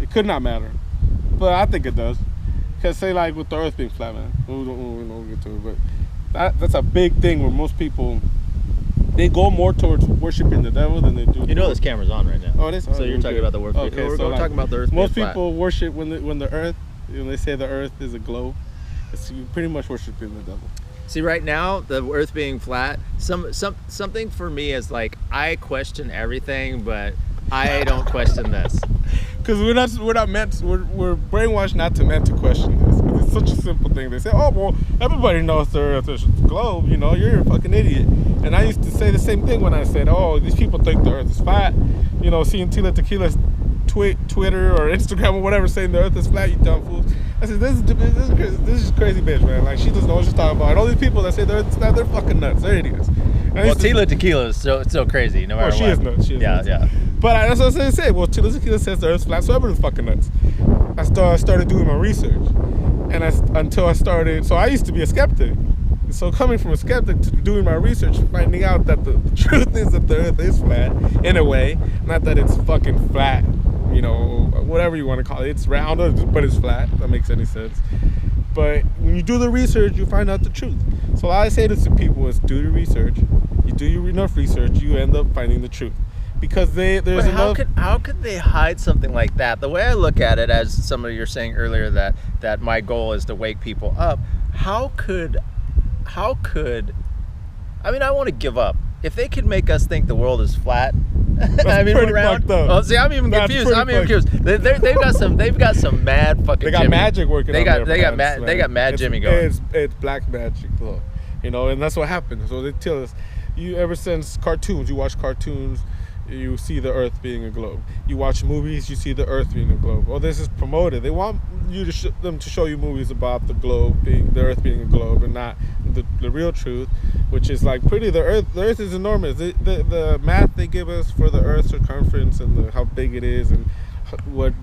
It could not matter. But I think it does. Because say like with the earth being flat, man. We'll get to it. But that's a big thing where most people, they go more towards worshiping the devil than they do. You know this camera's on right now. Oh, it is? So you're talking about the word. Okay, we're so like, talking about the earth most being people worship when the earth, when they say the earth is a globe, it's pretty much worshiping the devil. See, right now, the earth being flat, something for me is like, I question everything, but I don't question this. Because we're brainwashed not to question this. 'Cause it's such a simple thing. They say, oh, well, everybody knows the earth is a globe, you know, you're a fucking idiot. And I used to say the same thing when I said, oh, these people think the earth is flat. You know, seeing Tila Tequila's Twitter or Instagram or whatever saying the earth is flat, you dumb fools. I said, this is crazy bitch, man. Like, she doesn't know what she's talking about. And all these people that say the earth is flat, they're fucking nuts. They're idiots. Well, Tila Tequila is so crazy, no matter what. She is nuts. She is nuts. Yeah. But that's what I say. Well, Tila Tequila says the earth's flat, so everyone's fucking nuts. I started doing my research. And until I started, so I used to be a skeptic. So coming from a skeptic to doing my research, finding out that the truth is that the earth is flat, in a way. Not that it's fucking flat, you know, whatever you want to call it. It's round, but it's flat. If that makes any sense. But when you do the research, you find out the truth. So all I say to people is do the research. You do enough research, you end up finding the truth. Because there's enough. How could they hide something like that? The way I look at it, as somebody you're saying earlier, that my goal is to wake people up. How could I mean, I want to give up. If they could make us think the world is flat, I mean, we're around. Oh, see, I'm even confused. They've got some mad fucking. They got Jimmy. magic working. They got mad Jimmy going. It's black magic, though. You know, and that's what happens. So they tell us, ever since cartoons, you watch cartoons, you see the earth being a globe. You watch movies, you see the earth being a globe. Well, this is promoted. They want you to show you movies about the earth being a globe, and not the real truth, which is like the earth is enormous. The math they give us for the earth's circumference and how big it is, and what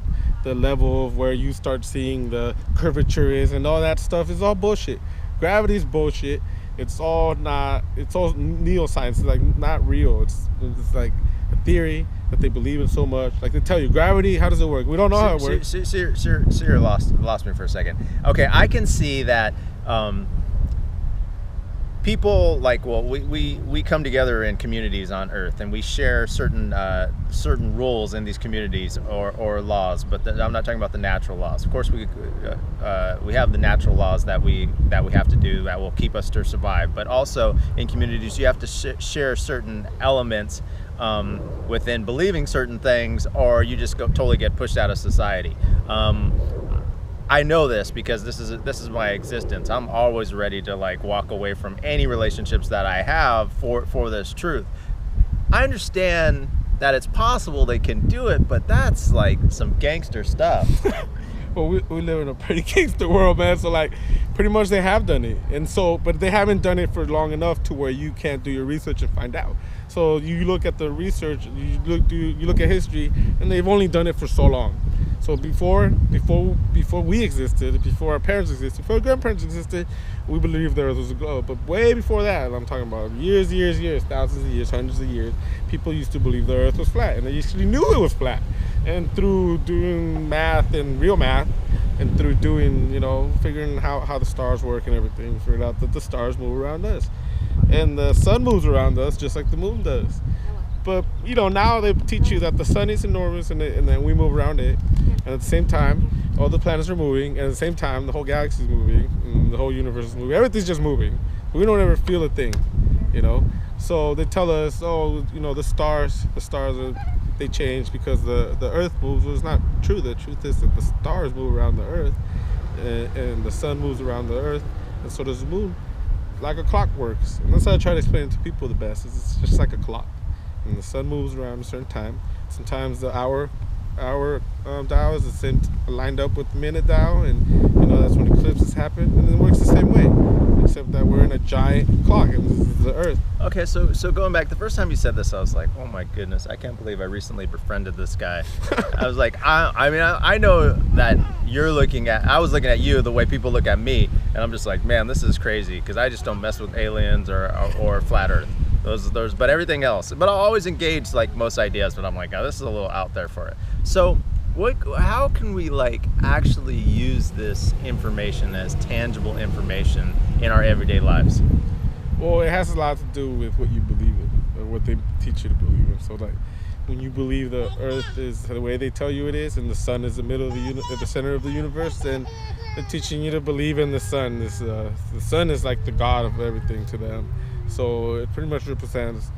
the level of where you start seeing the curvature is, and all that stuff is all bullshit. Gravity is bullshit. It's all neoscience. It's like not real. It's like a theory that they believe in so much. Like they tell you, gravity, how does it work? We don't know how it works. So you're lost me for a second. Okay, I can see that people like, well, we come together in communities on Earth, and we share certain rules in these communities or laws. But I'm not talking about the natural laws. Of course, we have the natural laws that we have to do that will keep us to survive. But also in communities, you have to share certain elements within believing certain things, or you just totally get pushed out of society. I know this because this is my existence. I'm always ready to like walk away from any relationships that I have for this truth. I understand that it's possible they can do it, but that's like some gangster stuff. Well, we live in a pretty gangster world, man. So like, pretty much they have done it, and so but they haven't done it for long enough to where you can't do your research and find out. So you look at the research, you look at history, and they've only done it for so long. So before we existed, before our parents existed, before our grandparents existed, we believed the earth was a globe. But way before that, I'm talking about years, thousands of years, hundreds of years, people used to believe the earth was flat, and they actually knew it was flat. And through doing math and real math, and through doing, figuring how the stars work and everything, we figured out that the stars move around us. And the sun moves around us just like the moon does. But, now they teach you that the sun is enormous and then we move around it. And at the same time, all the planets are moving. And at the same time, the whole galaxy is moving. And the whole universe is moving. Everything's just moving. We don't ever feel a thing, So they tell us, the stars they change because the earth moves. Well, it's not true. The truth is that the stars move around the earth. And the sun moves around the earth. And so does the moon. Like a clock works. And that's how I try to explain it to people the best. It's just like a clock. And the sun moves around a certain time. Sometimes the hour dial is lined up with the minute dial, and that's when eclipses happen, and it works the same way, except that we're in a giant clock, and this is the Earth. Okay, so going back, the first time you said this, I was like, oh my goodness, I can't believe I recently befriended this guy. I was like, I know that I was looking at you the way people look at me, and I'm just like, man, this is crazy, because I just don't mess with aliens or flat Earth. Those, but everything else. But I'll always engage like most ideas, but I'm like, oh, this is a little out there for it. So How can we like actually use this information as tangible information in our everyday lives? Well, it has a lot to do with what you believe in, or what they teach you to believe in. So, like, when you believe the Earth is the way they tell you it is, and the Sun is the middle of the center of the universe, then they're teaching you to believe in the Sun. The Sun is like the god of everything to them. So it pretty much represents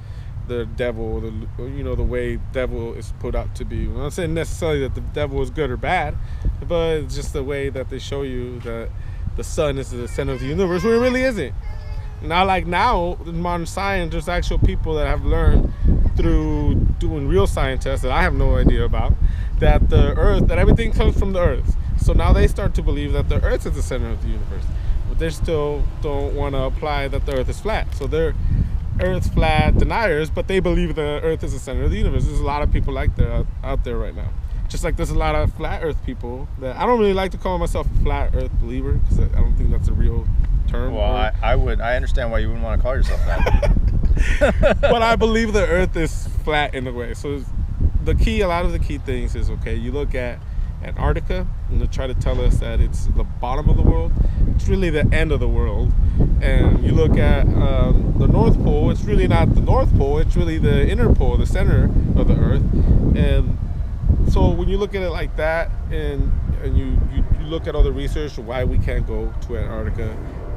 the devil, the way devil is put out to be. I'm not saying necessarily that the devil is good or bad, but it's just the way that they show you that the Sun is the center of the universe, where it really isn't. Now, like now, in modern science, there's actual people that have learned through doing real science tests that I have no idea about, that that everything comes from the Earth. So now they start to believe that the Earth is the center of the universe, but they still don't want to apply that the Earth is flat. So they're Earth flat deniers, but they believe the Earth is the center of the universe. There's a lot of people like that out there right now. Just like there's a lot of flat Earth people that I don't really like to call myself a flat Earth believer, because I don't think that's a real term. Well, I understand why you wouldn't want to call yourself that. But I believe the Earth is flat in a way. So a lot of the key things is, okay, you look at Antarctica and they try to tell us that it's the bottom of the world. It's really the end of the world. And you look at the North Pole, it's really not the North Pole, it's really the inner pole, the center of the Earth. And so when you look at it like that, and you look at all the research, why we can't go to Antarctica,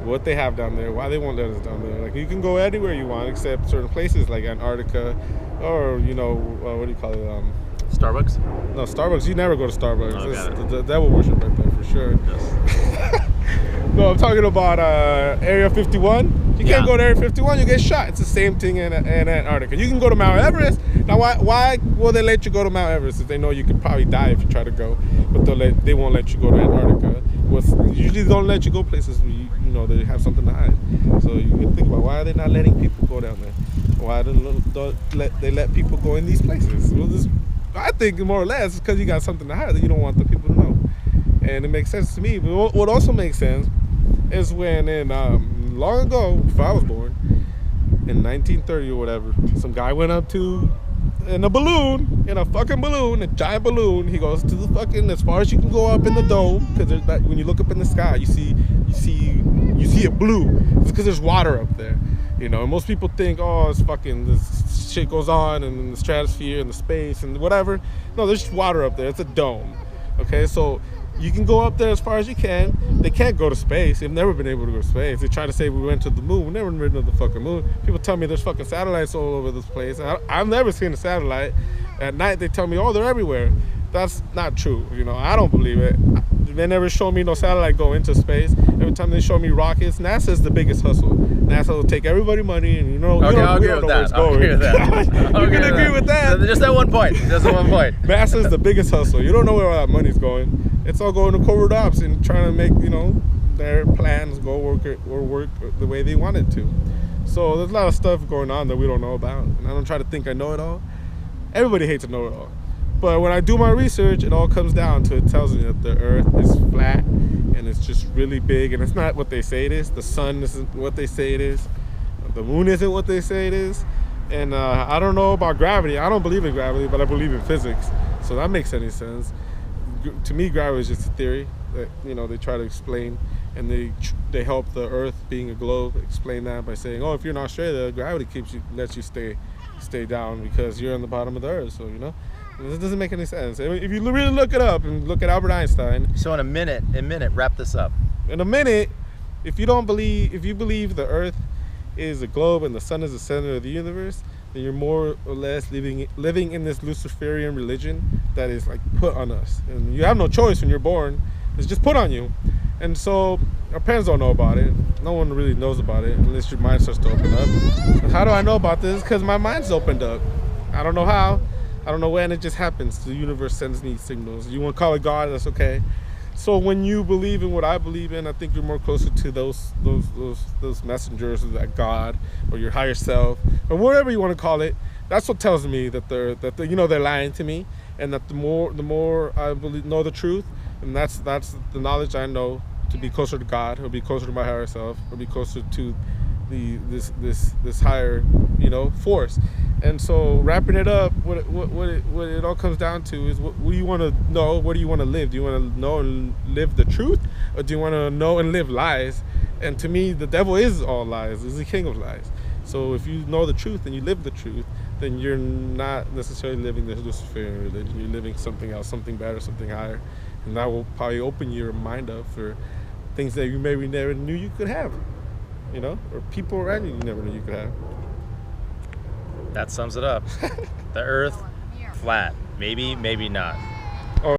what they have down there, why they won't let us down there. Like, you can go anywhere you want except certain places like Antarctica, or what do you call it? Starbucks? No, Starbucks. You never go to Starbucks. Oh, It's the devil worship right there for sure. Yes. No, I'm talking about Area 51. You can't go to Area 51, you get shot. It's the same thing in Antarctica. You can go to Mount Everest. Now, why will they let you go to Mount Everest if they know you could probably die if you try to go? But they won't let you go to Antarctica. Usually they don't let you go places where they have something to hide. So you can think about, why are they not letting people go down there? Why don't they let people go in these places? Well, I think more or less it's because you got something to hide that you don't want the people to know. And it makes sense to me. But what also makes sense is when long ago, before I was born, in 1930 or whatever, some guy went up in a fucking balloon, a giant balloon. He goes to the fucking, as far as you can go up in the dome, because when you look up in the sky, you see it blue. It's because there's water up there. And most people think, oh, it's fucking, this shit goes on in the stratosphere and the space and whatever. No, there's just water up there. It's a dome. Okay, so you can go up there as far as you can. They can't go to space. They've never been able to go to space. They try to say we went to the moon. We've never been to the fucking moon. People tell me there's fucking satellites all over this place. I've never seen a satellite. At night they tell me, oh, they're everywhere. That's not true. I don't believe it. They never show me no satellite go into space. Every time they show me rockets, NASA's the biggest hustle. NASA will take everybody money, and I'll agree with that. I'll agree with that. You can agree with that. Just at one point. NASA's the biggest hustle. You don't know where all that money's going. It's all going to covert ops and trying to make their plans go work the way they want it to. So there's a lot of stuff going on that we don't know about, and I don't try to think I know it all. Everybody hates to know it all. But when I do my research, it all comes down to, it tells me that the Earth is flat and it's just really big, and it's not what they say it is. The sun isn't what they say it is. The moon isn't what they say it is. And I don't know about gravity. I don't believe in gravity, but I believe in physics. So that makes any sense. To me, gravity is just a theory that they try to explain, and they help the Earth being a globe explain that by saying, oh, if you're in Australia, gravity lets you stay down because you're on the bottom of the Earth. So this doesn't make any sense. I mean, if you really look it up and look at Albert Einstein. So in a minute, wrap this up. In a minute, if you believe the Earth is a globe and the sun is the center of the universe, then you're more or less living in this Luciferian religion that is like put on us, and you have no choice when you're born. It's just put on you. And so our parents don't know about it. No one really knows about it unless your mind starts to open up. And how do I know about this? Because my mind's opened up. I don't know how. I don't know when. It just happens. The universe sends me signals. You want to call it God? That's okay. So when you believe in what I believe in, I think you're more closer to those messengers, of that God or your higher self or whatever you want to call it. That's what tells me that they're lying to me, and that the more I know the truth, and that's the knowledge I know, to be closer to God, or be closer to my higher self, or be closer to this higher, force. And so wrapping it up, what it all comes down to is, what do you want to know? What do you want to live? Do you want to know and live the truth, or do you want to know and live lies? And to me, the devil is all lies. Is the king of lies. So if you know the truth and you live the truth, then you're not necessarily living the Luciferian religion. You're living something else, something better, something higher, and that will probably open your mind up for things that you maybe never knew you could have, or people around you never knew you could have. That sums it up. The Earth, flat. Maybe, maybe not.